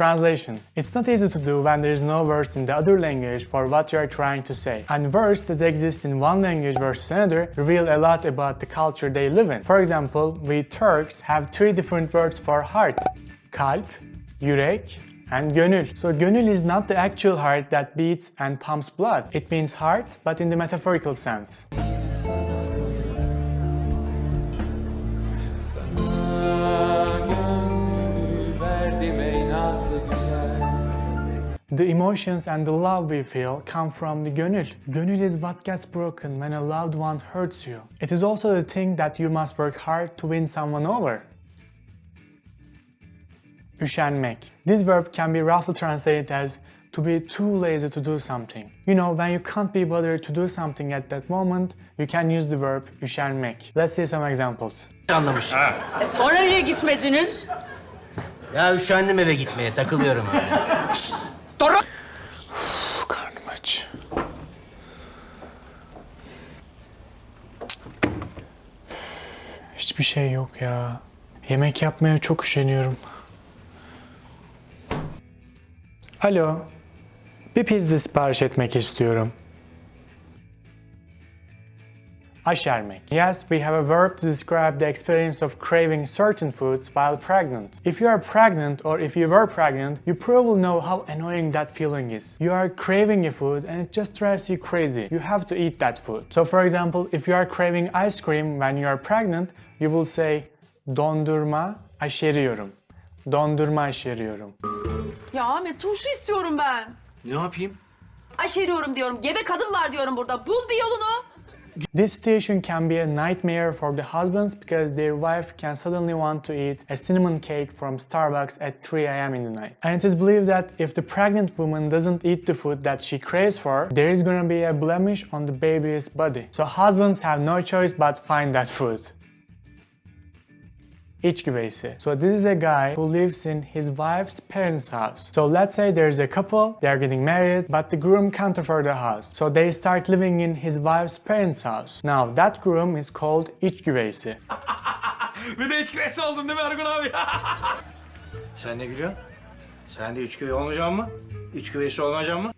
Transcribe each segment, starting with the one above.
Translation. It's not easy to do when there is no words in the other language for what you are trying to say. And words that exist in one language versus another reveal a lot about the culture they live in. For example, we Turks have 3 different words for heart: kalp, yürek, and gönül. So gönül is not the actual heart that beats and pumps blood. It means heart, but in the metaphorical sense. The emotions and the love we feel come from the gönül. Gönül is what gets broken when a loved one hurts you. It is also the thing that you must work hard to win someone over. Üşenmek. This verb can be roughly translated as to be too lazy to do something. You know, when you can't be bothered to do something at that moment, you can use the verb üşenmek. Let's see some examples. Anlamış. Sonra niye gitmediniz? Ya üşendim eve gitmeye, takılıyorum öyle. Karnım aç. Hiçbir şey yok ya. Yemek yapmaya çok üşeniyorum. Alo, bir pizza sipariş etmek istiyorum. Aşermek. Yes, we have a verb to describe the experience of craving certain foods while pregnant. If you are pregnant or if you were pregnant, you probably know how annoying that feeling is. You are craving a food and it just drives you crazy. You have to eat that food. So for example, if you are craving ice cream when you are pregnant, you will say dondurma aşeriyorum. Dondurma aşeriyorum. Ya Ahmet turşu istiyorum ben. Ne yapayım? Aşeriyorum diyorum. Gebe kadın var diyorum burada. Bul bir yolunu. This situation can be a nightmare for the husbands because their wife can suddenly want to eat a cinnamon cake from Starbucks at 3 a.m. in the night. And it is believed that if the pregnant woman doesn't eat the food that she craves for, there is gonna be a blemish on the baby's body. So husbands have no choice but find that food. İç güveysi. So this is a guy who lives in his wife's parents' house. So let's say there's a couple, they are getting married, but the groom can't afford a house. So they start living in his wife's parents' house. Now that groom is called iç güveysi. Bir de iç güveysi oldun değil mi Ergun abi? Sen ne gülüyorsun? Sen de üç güvey olmayacaksın mı? Üç güveysi olmayacaksın mı?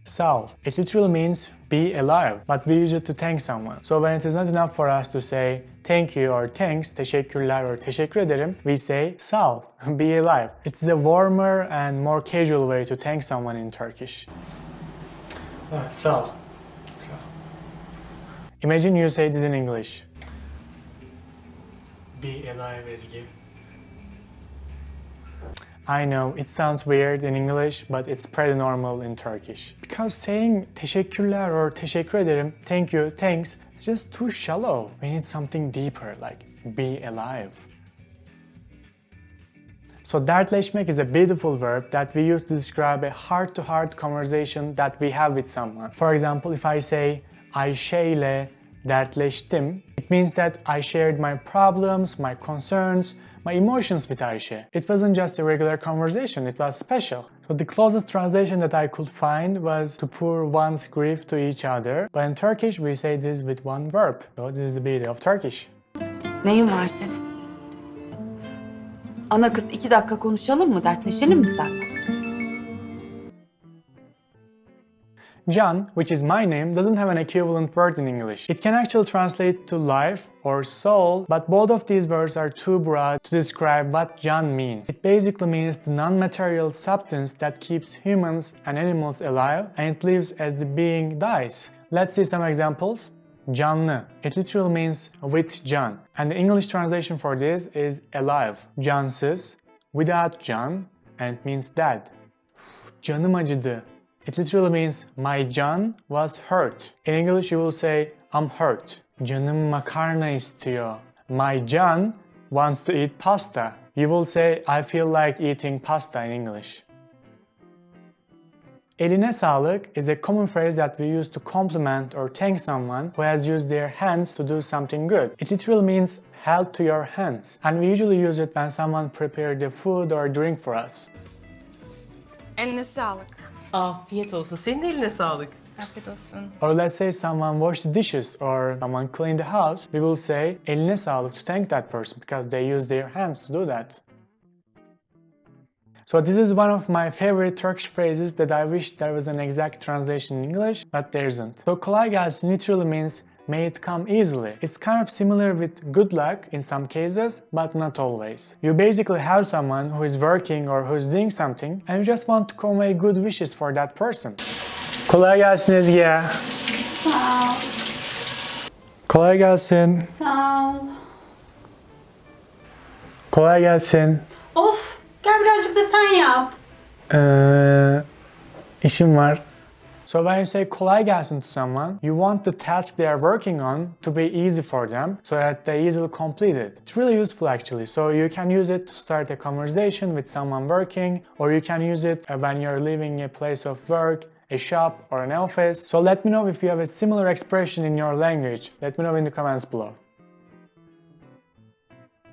Sal. It literally means be alive, but we use it to thank someone. So when it is not enough for us to say thank you or thanks, teşekkürler or teşekkür ederim, we say sal, be alive. It's a warmer and more casual way to thank someone in Turkish. Sal. Imagine you say this in English. Be alive, Ezgi. I know, it sounds weird in English, but it's pretty normal in Turkish. Because saying teşekkürler or teşekkür ederim, thank you, thanks, is just too shallow. We need something deeper, like be alive. So dertleşmek is a beautiful verb that we use to describe a heart-to-heart conversation that we have with someone. For example, if I say Ayşe ile dertleştim, it means that I shared my problems, my concerns, my emotions with Ayşe. It wasn't just a regular conversation, it was special. So the closest translation that I could find was to pour one's grief to each other. But in Turkish we say this with one verb. So this is the beauty of Turkish. Neyin var senin? Ana kız 2 dakika konuşalım mı? Dertleşelim mi seninle? John, which is my name, doesn't have an equivalent word in English. It can actually translate to life or soul, but both of these words are too broad to describe what John means. It basically means the non-material substance that keeps humans and animals alive, and it lives as the being dies. Let's see some examples. Canlı. It literally means with Can, and the English translation for this is alive. Cansız, without can, and it means dead. Canım acıdı. It literally means my can was hurt. In English you will say I'm hurt. Canım makarna istiyor. My can wants to eat pasta. You will say I feel like eating pasta in English. Eline sağlık is a common phrase that we use to compliment or thank someone who has used their hands to do something good. It literally means health to your hands, and we usually use it when someone prepared the food or drink for us. Eline sağlık. Afiyet olsun. Senin eline sağlık. Afiyet olsun. Or let's say someone washed the dishes or someone cleaned the house, we will say eline sağlık to thank that person because they use their hands to do that. So this is one of my favorite Turkish phrases that I wish there was an exact translation in English, but there isn't. So kolay gelsin literally means may it come easily. It's kind of similar with good luck in some cases, but not always. You basically have someone who is working or who's doing something and you just want to convey good wishes for that person. Kolay gelsin Ezgi. Sağ ol. Kolay gelsin. Sağ ol. Kolay gelsin. Of, gel birazcık da sen yap. İşim var. So when you say kolay gelsin to someone, you want the task they are working on to be easy for them so that they easily complete it. It's really useful actually. So you can use it to start a conversation with someone working, or you can use it when you're leaving a place of work, a shop, or an office. So let me know if you have a similar expression in your language. Let me know in the comments below.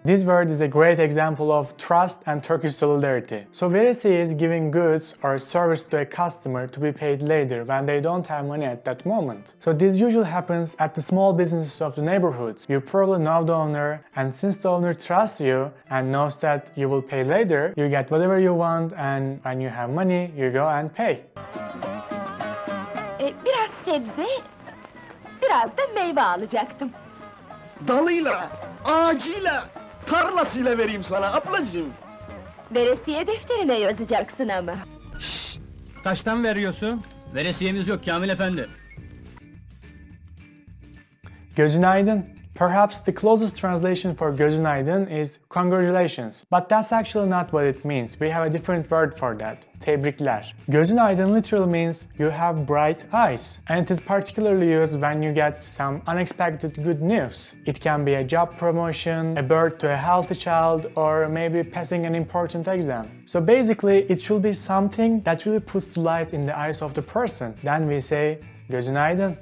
This word is a great example of trust and Turkish solidarity. So veresiye is giving goods or service to a customer to be paid later when they don't have money at that moment. So this usually happens at the small businesses of the neighborhoods. You probably know the owner, and since the owner trusts you and knows that you will pay later, you get whatever you want, and when you have money, you go and pay. Biraz sebze, biraz da meyve alacaktım. Dalıyla, ağacıyla, tarlasıyla vereyim sana ablacığım. Veresiye defterine yazacaksın ama. Kaçtan veriyorsun? Veresiyemiz yok Kamil Efendi. Gözün aydın. Perhaps the closest translation for gözün aydın is congratulations, but that's actually not what it means. We have a different word for that. Tebrikler. Gözün aydın literally means you have bright eyes, and it is particularly used when you get some unexpected good news. It can be a job promotion, a birth to a healthy child, or maybe passing an important exam. So basically, it should be something that really puts the light in the eyes of the person. Then we say gözün aydın.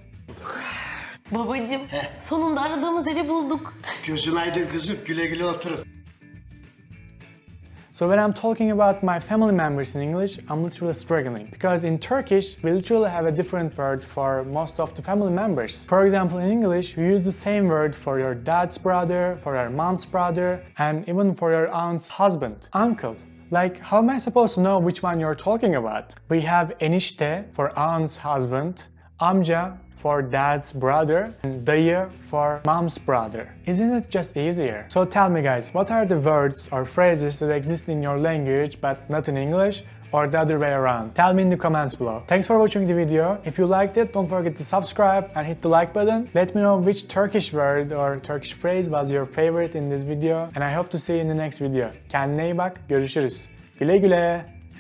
Babacığım, sonunda aradığımız evi bulduk. Gözün aydın kızım, güle güle oturun. So when I'm talking about my family members in English, I'm literally struggling. Because in Turkish, we literally have a different word for most of the family members. For example, in English, you use the same word for your dad's brother, for your mom's brother, and even for your aunt's husband, uncle. Like, how am I supposed to know which one you're talking about? We have enişte for aunt's husband, amca for dad's brother, and dayı for mom's brother. Isn't it just easier? So tell me guys, what are the words or phrases that exist in your language but not in English, or the other way around? Tell me in the comments below. Thanks for watching the video. If you liked it, don't forget to subscribe and hit the like button. Let me know which Turkish word or Turkish phrase was your favorite in this video, and I hope to see you in the next video. Kendine iyi bak, görüşürüz. Güle güle.